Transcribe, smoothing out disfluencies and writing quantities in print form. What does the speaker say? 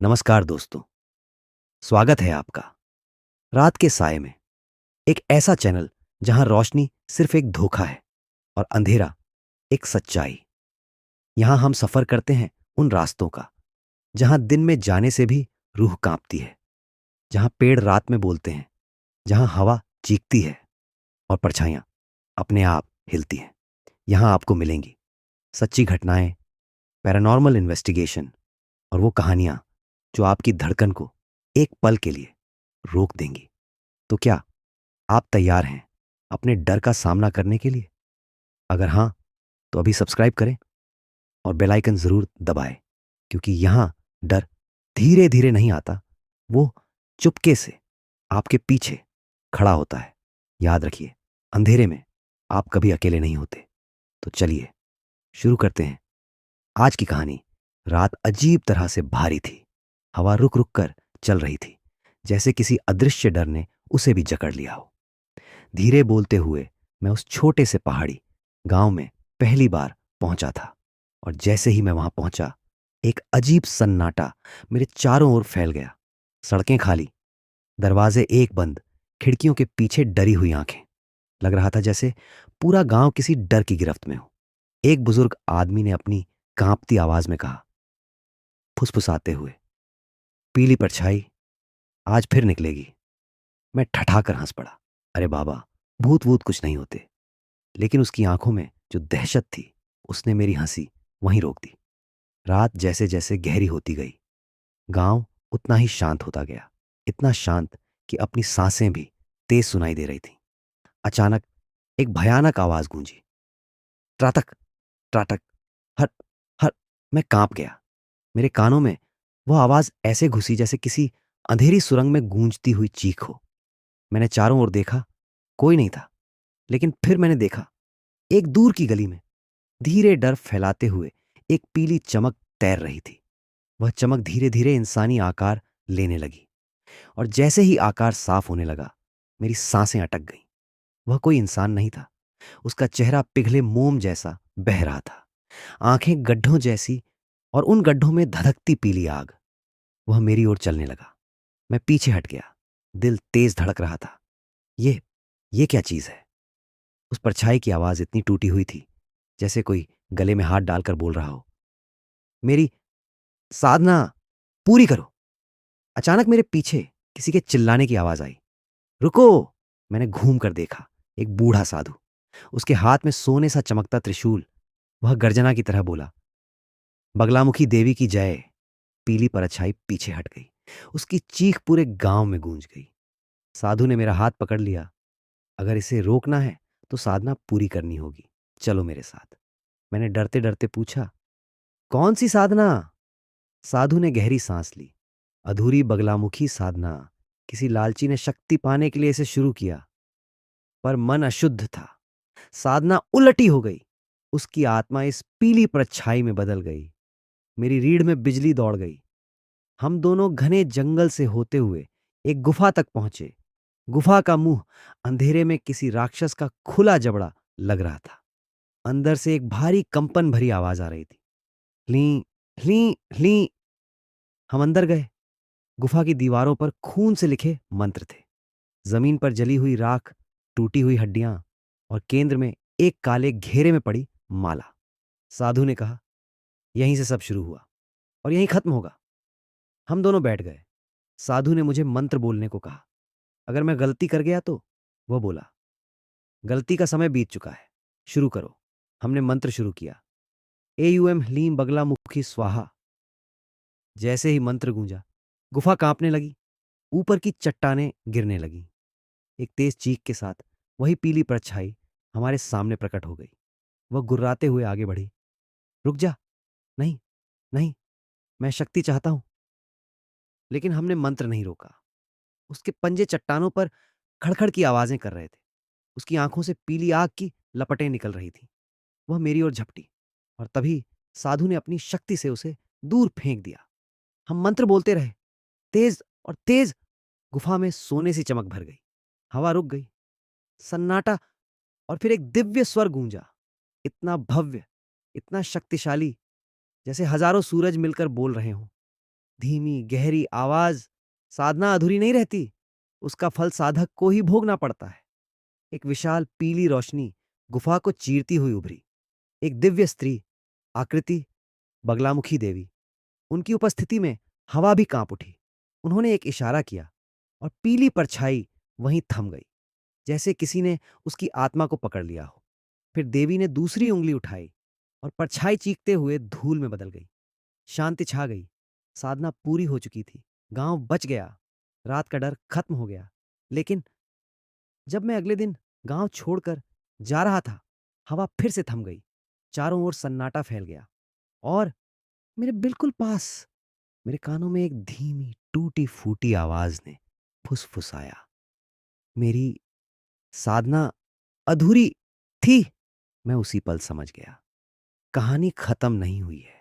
नमस्कार दोस्तों। स्वागत है आपका रात के साय में, एक ऐसा चैनल जहां रोशनी सिर्फ एक धोखा है और अंधेरा एक सच्चाई। यहां हम सफर करते हैं उन रास्तों का जहां दिन में जाने से भी रूह कांपती है, जहां पेड़ रात में बोलते हैं, जहां हवा चीखती है और परछाइयां अपने आप हिलती हैं। यहां आपको मिलेंगी सच्ची घटनाएं, पैरानॉर्मल इन्वेस्टिगेशन और वो कहानियां जो आपकी धड़कन को एक पल के लिए रोक देंगी। तो क्या आप तैयार हैं अपने डर का सामना करने के लिए? अगर हाँ, तो अभी सब्सक्राइब करें और बेल आइकन जरूर दबाएं, क्योंकि यहां डर धीरे धीरे नहीं आता, वो चुपके से आपके पीछे खड़ा होता है। याद रखिए, अंधेरे में आप कभी अकेले नहीं होते। तो चलिए शुरू करते हैं। आज की कहानी। रात अजीब तरह से भारी थी। हवा रुक रुक कर चल रही थी, जैसे किसी अदृश्य डर ने उसे भी जकड़ लिया हो। धीरे बोलते हुए मैं उस छोटे से पहाड़ी गांव में पहली बार पहुंचा था, और जैसे ही मैं वहां पहुंचा, एक अजीब सन्नाटा मेरे चारों ओर फैल गया। सड़कें खाली, दरवाजे एक बंद, खिड़कियों के पीछे डरी हुई आंखें। लग रहा था जैसे पूरा गांव किसी डर की गिरफ्त में हो। एक बुजुर्ग आदमी ने अपनी कांपती आवाज में कहा, फुसफुसाते हुए, पीली परछाई आज फिर निकलेगी। मैं ठठाकर हंस पड़ा। अरे बाबा, भूत वूत कुछ नहीं होते। लेकिन उसकी आंखों में जो दहशत थी, उसने मेरी हंसी वहीं रोक दी। रात जैसे जैसे गहरी होती गई, गांव उतना ही शांत होता गया। इतना शांत कि अपनी सांसें भी तेज सुनाई दे रही थीं। अचानक एक भयानक आवाज गूंजी, त्राटक त्राटक, हर हर। मैं कांप गया। मेरे कानों में वो आवाज ऐसे घुसी जैसे किसी अंधेरी सुरंग में गूंजती हुई चीख हो। मैंने चारों ओर देखा, कोई नहीं था। लेकिन फिर मैंने देखा, एक दूर की गली में धीरे डर फैलाते हुए एक पीली चमक तैर रही थी। वह चमक धीरे धीरे इंसानी आकार लेने लगी, और जैसे ही आकार साफ होने लगा, मेरी सांसें अटक गईं। वह कोई इंसान नहीं था। उसका चेहरा पिघले मोम जैसा बह रहा था, आंखें गड्ढों जैसी, और उन गड्ढों में धधकती पीली आग। वह मेरी ओर चलने लगा। मैं पीछे हट गया। दिल तेज धड़क रहा था। ये ये क्या चीज है? उस परछाई की आवाज इतनी टूटी हुई थी, जैसे कोई गले में हाथ डालकर बोल रहा हो, मेरी साधना पूरी करो। अचानक मेरे पीछे किसी के चिल्लाने की आवाज आई, रुको! मैंने घूम कर देखा। एक बूढ़ा साधु, उसके हाथ में सोने सा चमकता त्रिशूल। वह गर्जना की तरह बोला, बगलामुखी देवी की जय। पीली परछाई पीछे हट गई। उसकी चीख पूरे गांव में गूंज गई। साधु ने मेरा हाथ पकड़ लिया। अगर इसे रोकना है तो साधना पूरी करनी होगी। चलो मेरे साथ। मैंने डरते डरते पूछा, कौन सी साधना? साधु ने गहरी सांस ली। अधूरी बगलामुखी साधना। किसी लालची ने शक्ति पाने के लिए इसे शुरू किया, पर मन अशुद्ध था। साधना उलटी हो गई। उसकी आत्मा इस पीली परछाई में बदल गई। मेरी रीढ़ में बिजली दौड़ गई। हम दोनों घने जंगल से होते हुए एक गुफा तक पहुंचे। गुफा का मुंह अंधेरे में किसी राक्षस का खुला जबड़ा लग रहा था। अंदर से एक भारी कंपन भरी आवाज आ रही थी, ली ली ली। हम अंदर गए। गुफा की दीवारों पर खून से लिखे मंत्र थे। जमीन पर जली हुई राख, टूटी हुई हड्डियां, और केंद्र में एक काले घेरे में पड़ी माला। साधु ने कहा, यहीं से सब शुरू हुआ और यहीं खत्म होगा। हम दोनों बैठ गए। साधु ने मुझे मंत्र बोलने को कहा। अगर मैं गलती कर गया तो? वह बोला, गलती का समय बीत चुका है, शुरू करो। हमने मंत्र शुरू किया, एयूएम ह्लीम बगला मुखी स्वाहा। जैसे ही मंत्र गूंजा, गुफा कांपने लगी। ऊपर की चट्टानें गिरने लगी। एक तेज चीख के साथ वही पीली परछाई हमारे सामने प्रकट हो गई। वह गुर्राते हुए आगे बढ़ी। रुक जा! नहीं, नहीं, मैं शक्ति चाहता हूं। लेकिन हमने मंत्र नहीं रोका। उसके पंजे चट्टानों पर खड़खड़ की आवाजें कर रहे थे। उसकी आंखों से पीली आग की लपटें निकल रही थीं। वह मेरी ओर झपटी, और तभी साधु ने अपनी शक्ति से उसे दूर फेंक दिया। हम मंत्र बोलते रहे, तेज और तेज। गुफा में सोने सी चमक भर गई। हवा रुक गई। सन्नाटा, और फिर एक दिव्य स्वर गूंजा, इतना भव्य, इतना शक्तिशाली, जैसे हजारों सूरज मिलकर बोल रहे हों। धीमी गहरी आवाज। साधना अधूरी नहीं रहती, उसका फल साधक को ही भोगना पड़ता है। एक विशाल पीली रोशनी गुफा को चीरती हुई उभरी। एक दिव्य स्त्री, आकृति बगलामुखी देवी। उनकी उपस्थिति में हवा भी कांप उठी। उन्होंने एक इशारा किया और पीली परछाई वहीं थम गई, जैसे किसी ने उसकी आत्मा को पकड़ लिया हो। फिर देवी ने दूसरी उंगली उठाई और परछाई चीखते हुए धूल में बदल गई। शांति छा गई। साधना पूरी हो चुकी थी। गांव बच गया। रात का डर खत्म हो गया। लेकिन जब मैं अगले दिन गांव छोड़कर जा रहा था, हवा फिर से थम गई। चारों ओर सन्नाटा फैल गया और मेरे बिल्कुल पास मेरे कानों में एक धीमी टूटी फूटी आवाज ने फुसफुसाया, मेरी साधना अधूरी थी। मैं उसी पल समझ गया, कहानी खत्म नहीं हुई है।